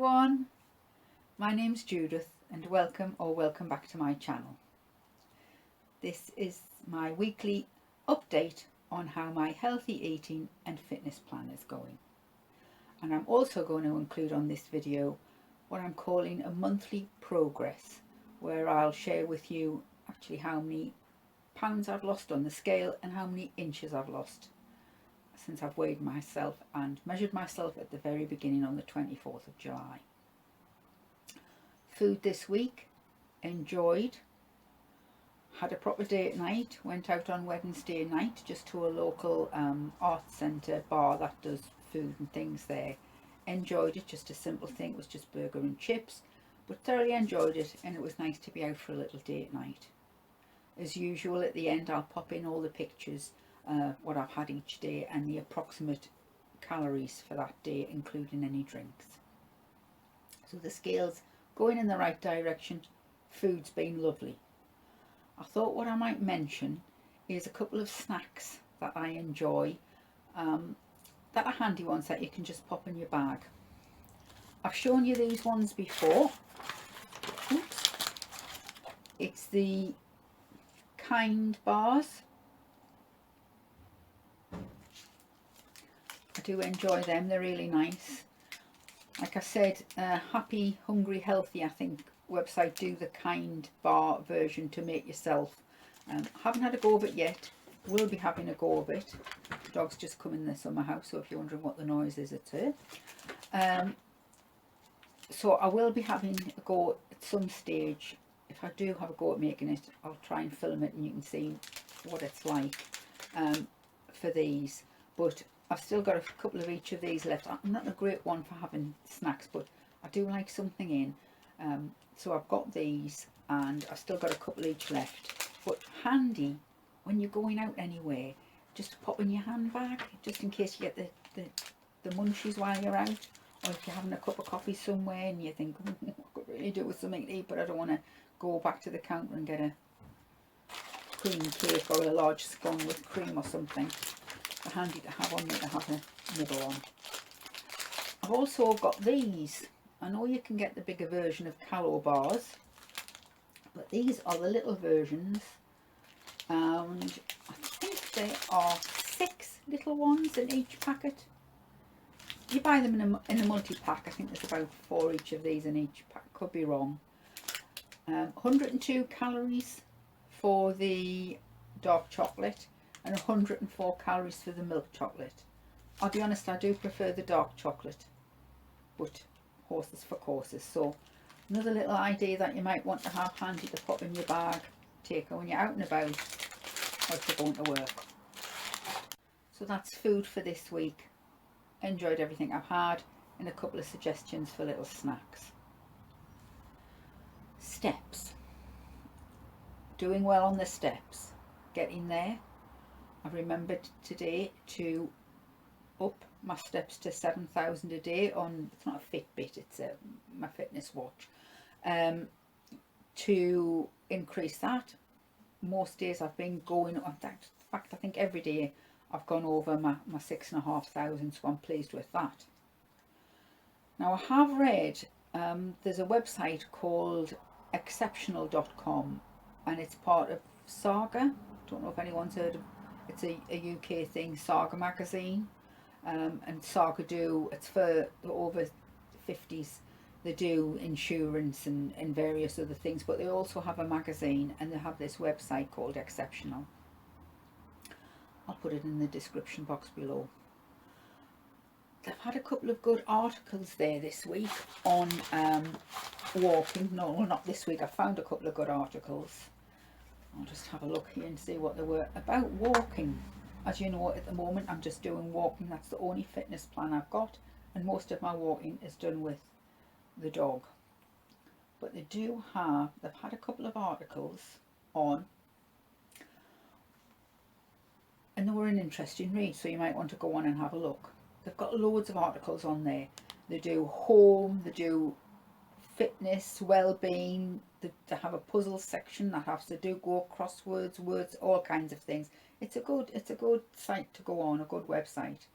everyone, my name's Judith and welcome back to my channel. This is my weekly update on how my healthy eating and fitness plan is going. And I'm also going to include on this video what I'm calling a monthly progress, where I'll share with you actually how many pounds I've lost on the scale and how many inches I've lost since I've weighed myself and measured myself at the very beginning on the 24th of July. Food this week, enjoyed, had a proper day at night, went out on Wednesday night just to a local arts centre bar that does food and things there. Enjoyed it, just a simple thing, it was just burger and chips, but thoroughly enjoyed it, and it was nice to be out for a little date night. As usual, at the end I'll pop in all the pictures, what I've had each day and the approximate calories for that day, including any drinks. So the scale's going in the right direction, food's been lovely. I thought what I might mention is a couple of snacks that I enjoy, that are handy ones that you can just pop in your bag. I've shown you these ones before. Oops. It's the Kind bars. I do enjoy them, they're really nice. Like I said, Happy, Hungry, Healthy, I think, website do the Kind bar version to make yourself. Haven't had a go of it yet, will be having a go of it. The dog's just come in the summer house, so if you're wondering what the noise is, it's her. So I will be having a go at some stage. If I do have a go at making it, I'll try and film it and you can see what it's like for these. But I've still got a couple of each of these left. I'm not a great one for having snacks, but I do like something in. So I've got these and I've still got a couple each left. But handy when you're going out anywhere, just to pop in your handbag, just in case you get the munchies while you're out. Or if you're having a cup of coffee somewhere and you think, oh, I could really do with something to eat, but I don't want to go back to the counter and get a cream cake or a large scone with cream or something. They're handy to have on me to have a nibble on. I've also got these. I know you can get the bigger version of calorie bars, but these are the little versions, and I think there are 6 little ones in each packet. You buy them in a multi-pack. I think there's about 4 each of these in each pack, could be wrong. 102 calories for the dark chocolate and 104 calories for the milk chocolate. I'll be honest, I do prefer the dark chocolate, but horses for courses. So another little idea that you might want to have handy to pop in your bag, take her when you're out and about or if you're going to work. So that's food for this week. Enjoyed everything I've had and a couple of suggestions for little snacks. Steps. Doing well on the steps. Getting there. I've remembered today to up my steps to 7,000 a day on, it's not a Fitbit, it's my fitness watch, to increase that. Most days I've been going, in fact I think every day I've gone over my 6,500, so I'm pleased with that. Now I have read, there's a website called exceptional.com and it's part of Saga. Don't know if anyone's heard of, it's a UK thing, Saga magazine. And Saga it's for the over 50s, they do insurance and various other things, but they also have a magazine and they have this website called Exceptional. I'll put it in the description box below. They've had a couple of good articles there this week on walking. No, not this week. I found a couple of good articles. I'll just have a look here and see what they were about walking. As you know, at the moment I'm just doing walking. That's the only fitness plan I've got, and most of my walking is done with the dog. But they've had a couple of articles on, and they were an interesting read, so you might want to go on and have a look. They've got loads of articles on there. They do home, they do fitness, well-being, they have a puzzle section that has to do crosswords, words, all kinds of things. It's a good site to go on, a good website.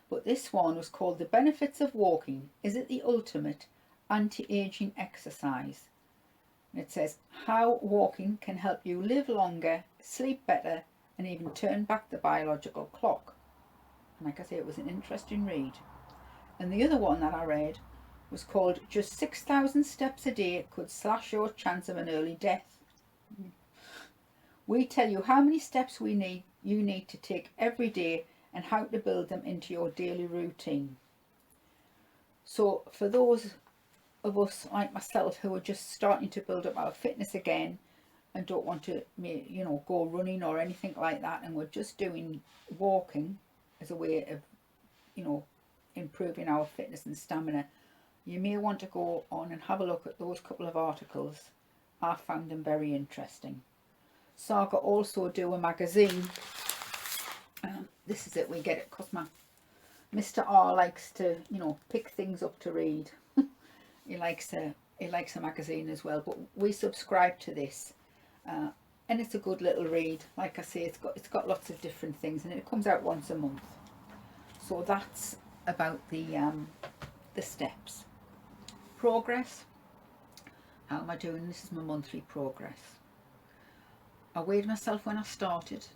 But this one was called The Benefits of Walking. Is it the ultimate anti-aging exercise. And it says how walking can help you live longer, sleep better, and even turn back the biological clock. And like I say, it was an interesting read. And the other one that I read was called Just 6,000 Steps a Day Could Slash Your Chance of an Early Death. We tell you how many steps you need to take every day and how to build them into your daily routine. So for those of us like myself who are just starting to build up our fitness again and don't want to, go running or anything like that, and we're just doing walking as a way of, improving our fitness and stamina, you may want to go on and have a look at those couple of articles. I found them very interesting. Saga also do a magazine. This is it, we get it because my Mr. R likes to, pick things up to read. He likes a magazine as well, but we subscribe to this, and it's a good little read. Like I say, it's got lots of different things, and it comes out once a month. So that's about the steps. Progress. How am I doing? This is my monthly progress. I weighed myself when I started.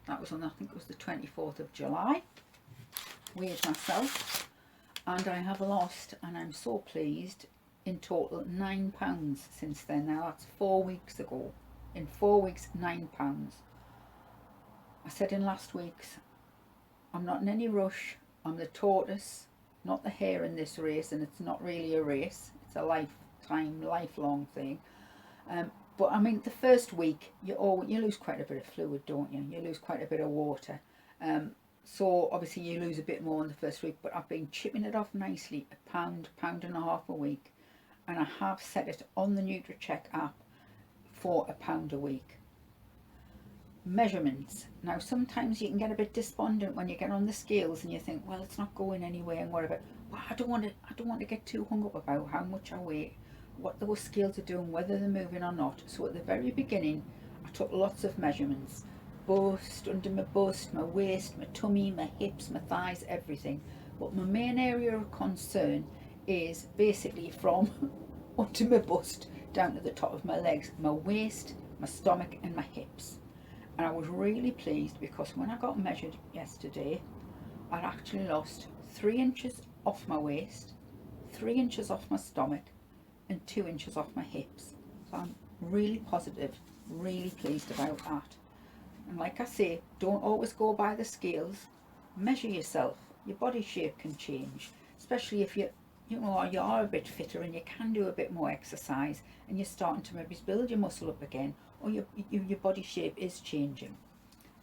That was on, I think it was the 24th of July. Weighed myself, and I have lost, and I'm so pleased, in total 9 pounds since then. Now that's 4 weeks ago. In 4 weeks, 9 pounds. I said in last week's, I'm not in any rush. I'm the tortoise, not the hare in this race, and it's not really a race. It's a lifelong thing. But I mean, the first week, you lose quite a bit of fluid, don't you? You lose quite a bit of water. So obviously you lose a bit more in the first week, but I've been chipping it off nicely, a pound and a half a week. And I have set it on the NutriCheck app for a pound a week. Measurements. Now sometimes you can get a bit despondent when you get on the scales and you think, well, it's not going anywhere and whatever. Well, I don't want to get too hung up about how much I weigh, what those scales are doing, whether they're moving or not. So at the very beginning, I took lots of measurements. Bust, under my bust, my waist, my tummy, my hips, my thighs, everything. But my main area of concern is basically from under my bust down to the top of my legs, my waist, my stomach and my hips. And I was really pleased because when I got measured yesterday, I'd actually lost 3 inches off my waist, 3 inches off my stomach and 2 inches off my hips. So I'm really positive, really pleased about that. And like I say, don't always go by the scales. Measure yourself. Your body shape can change, especially if you are a bit fitter and you can do a bit more exercise and you're starting to maybe build your muscle up again, or your body shape is changing.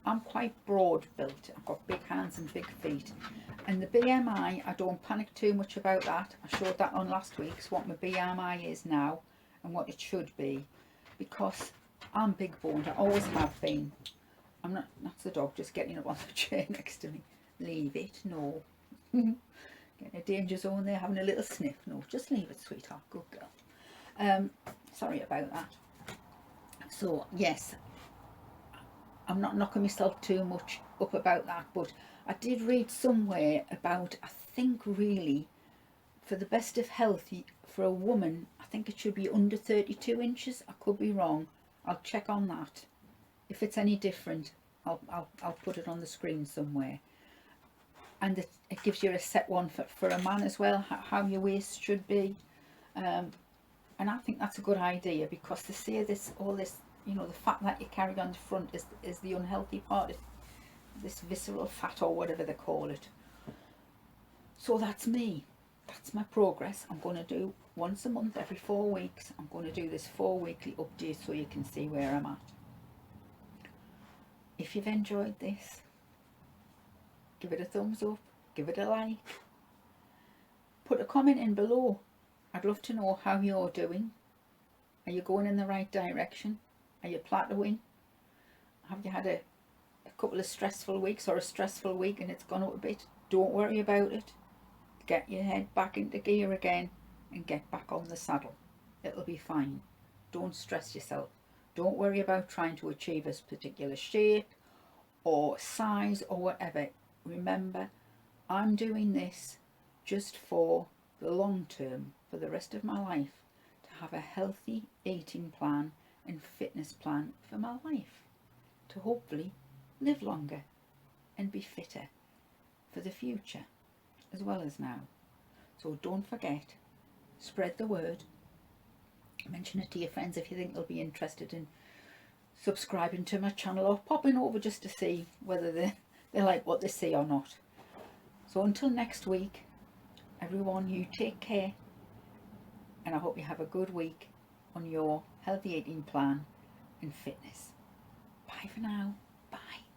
I'm quite broad built. I've got big hands and big feet. And the BMI, I don't panic too much about that. I showed that on last week's, what my BMI is now and what it should be, because I'm big boned. I always have been. I'm not, that's the dog just getting up on the chair next to me. Leave it, no. Getting a danger zone there, having a little sniff. No, just leave it, sweetheart. Good girl. Sorry about that. So yes, I'm not knocking myself too much up about that, but I did read somewhere about, I think really, for the best of health, for a woman, I think it should be under 32 inches. I could be wrong. I'll check on that. If it's any different, I'll put it on the screen somewhere. And it gives you a set one for a man as well, how your waist should be. And I think that's a good idea, because they say all this, the fat that you carry on the front is the unhealthy part, this visceral fat or whatever they call it. So that's me. That's my progress. I'm going to do once a month, every 4 weeks. I'm going to do this 4 weekly update so you can see where I'm at. If you've enjoyed this, give it a thumbs up, give it a like, put a comment in below. I'd love to know how you're doing. Are you going in the right direction? Are you plateauing? Have you had a couple of stressful weeks or a stressful week and it's gone up a bit? Don't worry about it. Get your head back into gear again and get back on the saddle. It'll be fine. Don't stress yourself. Don't worry about trying to achieve a particular shape or size or whatever. Remember, I'm doing this just for the long term. for the rest of my life to have a healthy eating plan and fitness plan for my life, to hopefully live longer and be fitter for the future as well as now. So don't forget, spread the word, mention it to your friends if you think they'll be interested in subscribing to my channel, or popping over just to see whether they like what they see or not. So until next week, everyone, you take care, and I hope you have a good week on your healthy eating plan and fitness. Bye for now. Bye.